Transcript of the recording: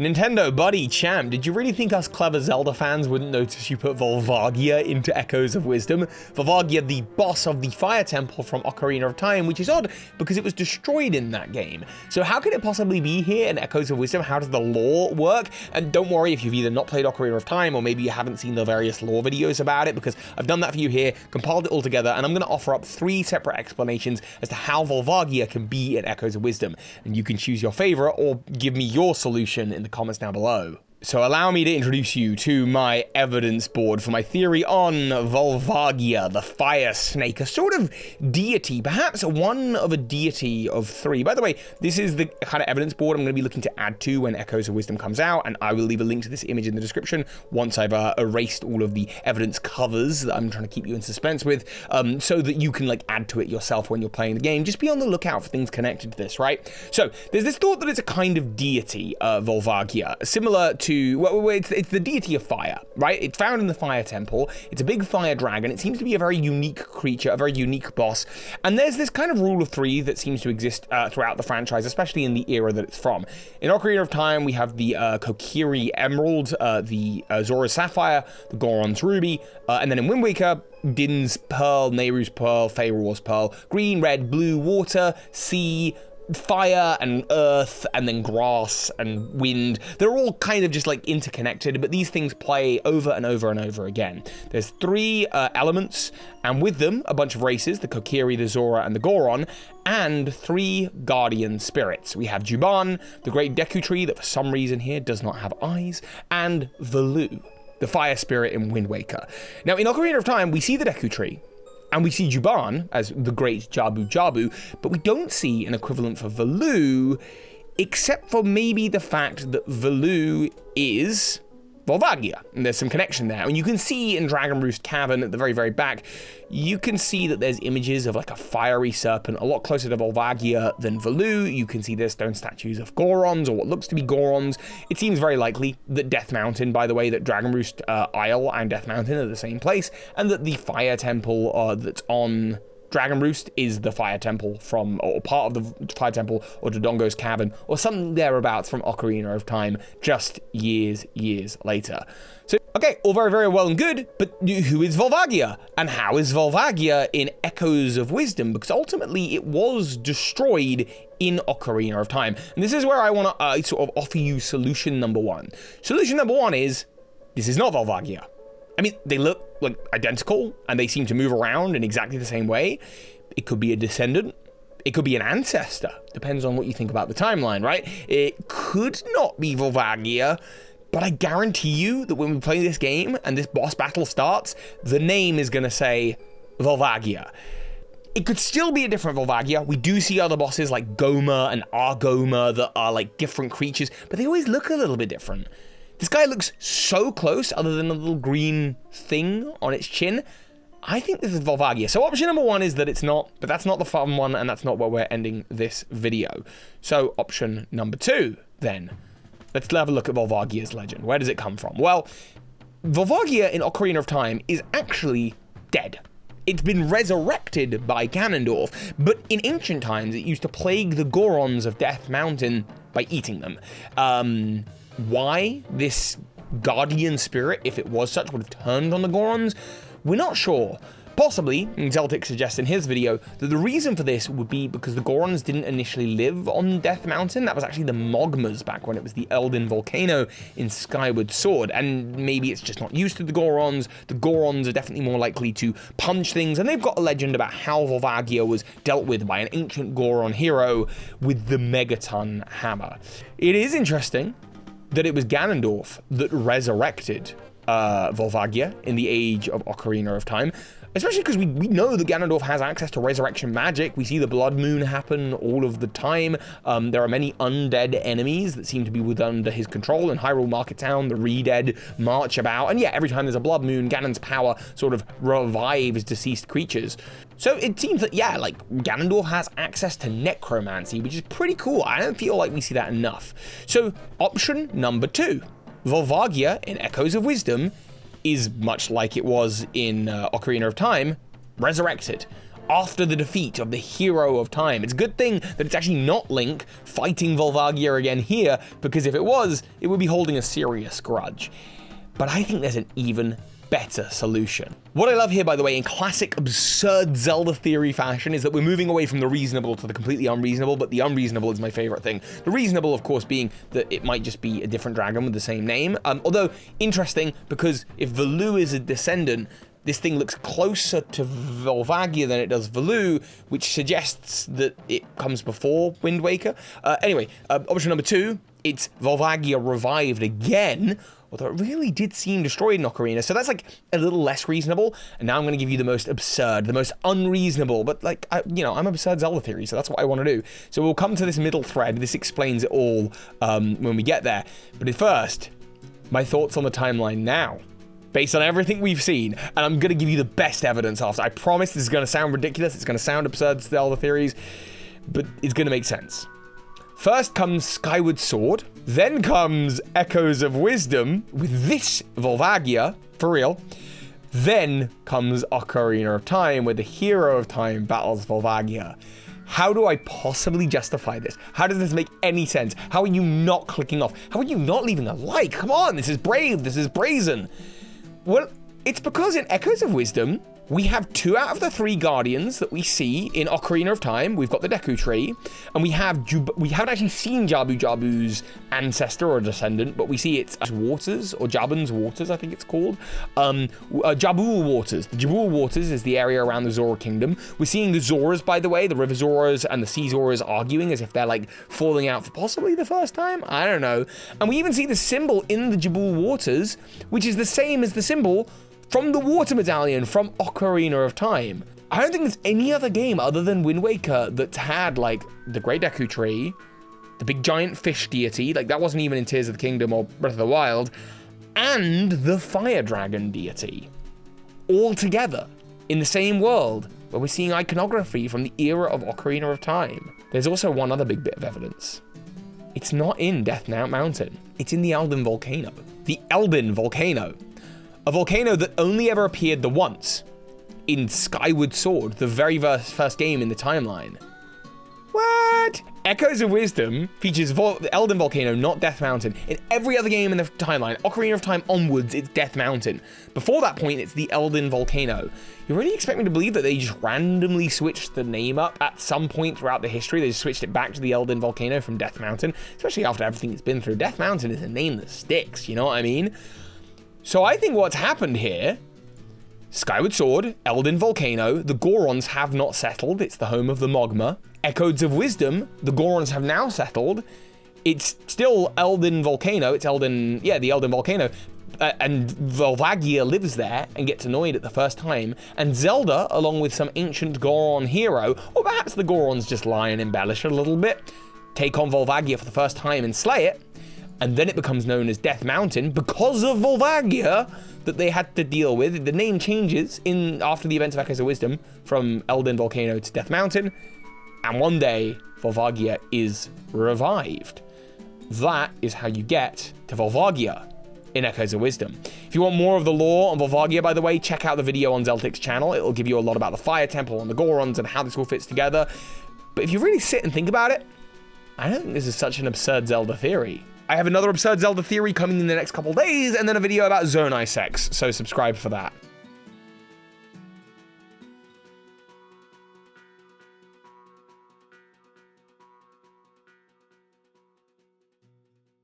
Nintendo buddy champ, did you really think us clever Zelda fans wouldn't notice you put Volvagia into Echoes of Wisdom? Volvagia, the boss of the Fire Temple from Ocarina of Time, which is odd because it was destroyed in that game. So how could it possibly be here in Echoes of Wisdom? How does the lore work? And don't worry if you've either not played Ocarina of Time or maybe you haven't seen the various lore videos about it, because I've done that for you here, compiled it all together, and I'm going to offer up 3 separate explanations as to how Volvagia can be in Echoes of Wisdom. And you can choose your favorite or give me your solution in the comments down below. So allow me to introduce you to my evidence board for my theory on Volvagia, the fire snake, a sort of deity, perhaps one of a deity of 3. By the way, this is the kind of evidence board I'm going to be looking to add to when Echoes of Wisdom comes out, and I will leave a link to this image in the description once I've erased all of the evidence covers that I'm trying to keep you in suspense with, so that you can add to it yourself when you're playing the game. Just be on the lookout for things connected to this, right? So there's this thought that it's a kind of deity, Volvagia, similar to it's the deity of fire, right? It's found in the Fire Temple. It's a big fire dragon. It seems to be a very unique creature, a very unique boss. And there's this kind of rule of 3 that seems to exist throughout the franchise, especially in the era that it's from. In Ocarina of Time, we have the Kokiri Emerald, the Zora's Sapphire, the Goron's Ruby, and then in Wind Waker, Din's Pearl, Nehru's Pearl, Faeror's Pearl, green, red, blue, water, sea, fire and earth, and then grass and wind. They're all kind of just interconnected, but these things play over and over and over again. There's 3 elements, and with them a bunch of races, the Kokiri, the Zora, and the Goron, and 3 guardian spirits. We have Juban, the great Deku Tree that for some reason here does not have eyes, and Volu, the fire spirit in Wind Waker. Now in Ocarina of Time we see the Deku Tree, and we see Juban as the great Jabu Jabu, but we don't see an equivalent for Volu, except for maybe the fact that Volu is Volvagia, and there's some connection there. And you can see in Dragon Roost Cavern at the very, very back, you can see that there's images of a fiery serpent a lot closer to Volvagia than Volu. You can see there's stone statues of Gorons, or what looks to be Gorons. It seems very likely that Death Mountain, by the way, that Dragon Roost Isle and Death Mountain are the same place, and that the Fire Temple that's on Dragon Roost is the Fire Temple from, or part of the Fire Temple, or Dodongo's Cavern, or something thereabouts from Ocarina of Time, just years later. So, okay, all very, very well and good, but who is Volvagia? And how is Volvagia in Echoes of Wisdom? Because ultimately it was destroyed in Ocarina of Time. And this is where I want to sort of offer you solution number 1. Solution number 1 is, this is not Volvagia. I mean, they look identical, and they seem to move around in exactly the same way. It could be a descendant. It could be an ancestor. Depends on what you think about the timeline, right? It could not be Volvagia, but I guarantee you that when we play this game and this boss battle starts, the name is going to say Volvagia. It could still be a different Volvagia. We do see other bosses like Goma and Argoma that are different creatures, but they always look a little bit different. This guy looks so close, other than a little green thing on its chin. I think this is Volvagia. So option number 1 is that it's not, but that's not the fun one, and that's not where we're ending this video. So option number 2, then. Let's have a look at Volvagia's legend. Where does it come from? Well, Volvagia in Ocarina of Time is actually dead. It's been resurrected by Ganondorf, but in ancient times it used to plague the Gorons of Death Mountain by eating them. Why this guardian spirit, if it was such, would have turned on the Gorons, we're not sure. Possibly, Zeltic suggests in his video, that the reason for this would be because the Gorons didn't initially live on Death Mountain. That was actually the Mogmas back when it was the Elden Volcano in Skyward Sword, and maybe it's just not used to the Gorons. The Gorons are definitely more likely to punch things, and they've got a legend about how Volvagia was dealt with by an ancient Goron hero with the Megaton Hammer. It is interesting that it was Ganondorf that resurrected Volvagia in the age of Ocarina of Time, especially because we know that Ganondorf has access to resurrection magic. We see the blood moon happen all of the time. There are many undead enemies that seem to be under his control. In Hyrule Market Town, the re-dead march about, and yeah, every time there's a blood moon, Ganon's power sort of revives deceased creatures. So it seems that, yeah, Ganondorf has access to necromancy, which is pretty cool. I don't feel like we see that enough. So option number 2, Volvagia in Echoes of Wisdom is much like it was in Ocarina of Time, resurrected. after the defeat of the hero of time. It's a good thing that it's actually not Link fighting Volvagia again here, because if it was, it would be holding a serious grudge. But I think there's an even better solution. What I love here, by the way, in classic absurd Zelda theory fashion, is that we're moving away from the reasonable to the completely unreasonable, but the unreasonable is my favorite thing. The reasonable, of course, being that it might just be a different dragon with the same name. Although, interesting, because if Volu is a descendant, this thing looks closer to Volvagia than it does Volu, which suggests that it comes before Wind Waker. Anyway, option number 2, it's Volvagia revived again, although it really did seem destroyed in Ocarina, so that's like a little less reasonable. And now I'm going to give you the most absurd, the most unreasonable, but like, I'm absurd Zelda theory, so that's what I want to do. So we'll come to this middle thread. This explains it all when we get there. But at first, my thoughts on the timeline now, based on everything we've seen, and I'm going to give you the best evidence after. I promise this is going to sound ridiculous, it's going to sound absurd Zelda theories, but it's going to make sense. First comes Skyward Sword, then comes Echoes of Wisdom with this Volvagia, for real. Then comes Ocarina of Time, where the hero of time battles Volvagia. How do I possibly justify this? How does this make any sense? How are you not clicking off? How are you not leaving a like? Come on, this is brave, this is brazen. Well, it's because in Echoes of Wisdom, we have 2 out of the 3 guardians that we see in Ocarina of Time. We've got the Deku Tree, and we haven't actually seen Jabu's ancestor or descendant, but we see its waters, or Jabun's waters, I think it's called. Jabul waters. The Jabul waters is the area around the Zora Kingdom. We're seeing the Zoras, by the way, the River Zoras and the Sea Zoras arguing as if they're like falling out for possibly the first time. I don't know. And we even see the symbol in the Jabul waters, which is the same as the symbol from the Water Medallion from Ocarina of Time. I don't think there's any other game other than Wind Waker that's had, like, the Great Deku Tree, the big giant fish deity, like that wasn't even in Tears of the Kingdom or Breath of the Wild, and the Fire Dragon deity, all together in the same world, where we're seeing iconography from the era of Ocarina of Time. There's also one other big bit of evidence. It's not in Death Mountain. It's in the Elden Volcano. The Elden Volcano. A volcano that only ever appeared the once in Skyward Sword, the very first game in the timeline. What? Echoes of Wisdom features the Elden Volcano, not Death Mountain. In every other game in the timeline, Ocarina of Time onwards, it's Death Mountain. Before that point, it's the Elden Volcano. You really expect me to believe that they just randomly switched the name up at some point throughout the history? They just switched it back to the Elden Volcano from Death Mountain, especially after everything it's been through. Death Mountain is a name that sticks, you know what I mean? So I think what's happened here, Skyward Sword, Elden Volcano, the Gorons have not settled, it's the home of the Mogma. Echoes of Wisdom, the Gorons have now settled, it's still Elden Volcano, the Elden Volcano, and Volvagia lives there and gets annoyed at the first time, and Zelda, along with some ancient Goron hero, or perhaps the Gorons just lie and embellish a little bit, take on Volvagia for the first time and slay it, and then it becomes known as Death Mountain because of Volvagia that they had to deal with. The name changes after the events of Echoes of Wisdom from Elden Volcano to Death Mountain, and one day Volvagia is revived. That is how you get to Volvagia in Echoes of Wisdom. If you want more of the lore on Volvagia, by the way, check out the video on Zeltic's channel. It'll give you a lot about the Fire Temple and the Gorons and how this all fits together. But if you really sit and think about it, I don't think this is such an absurd Zelda theory. I have another absurd Zelda theory coming in the next couple days, and then a video about Zonai sex, so subscribe for that.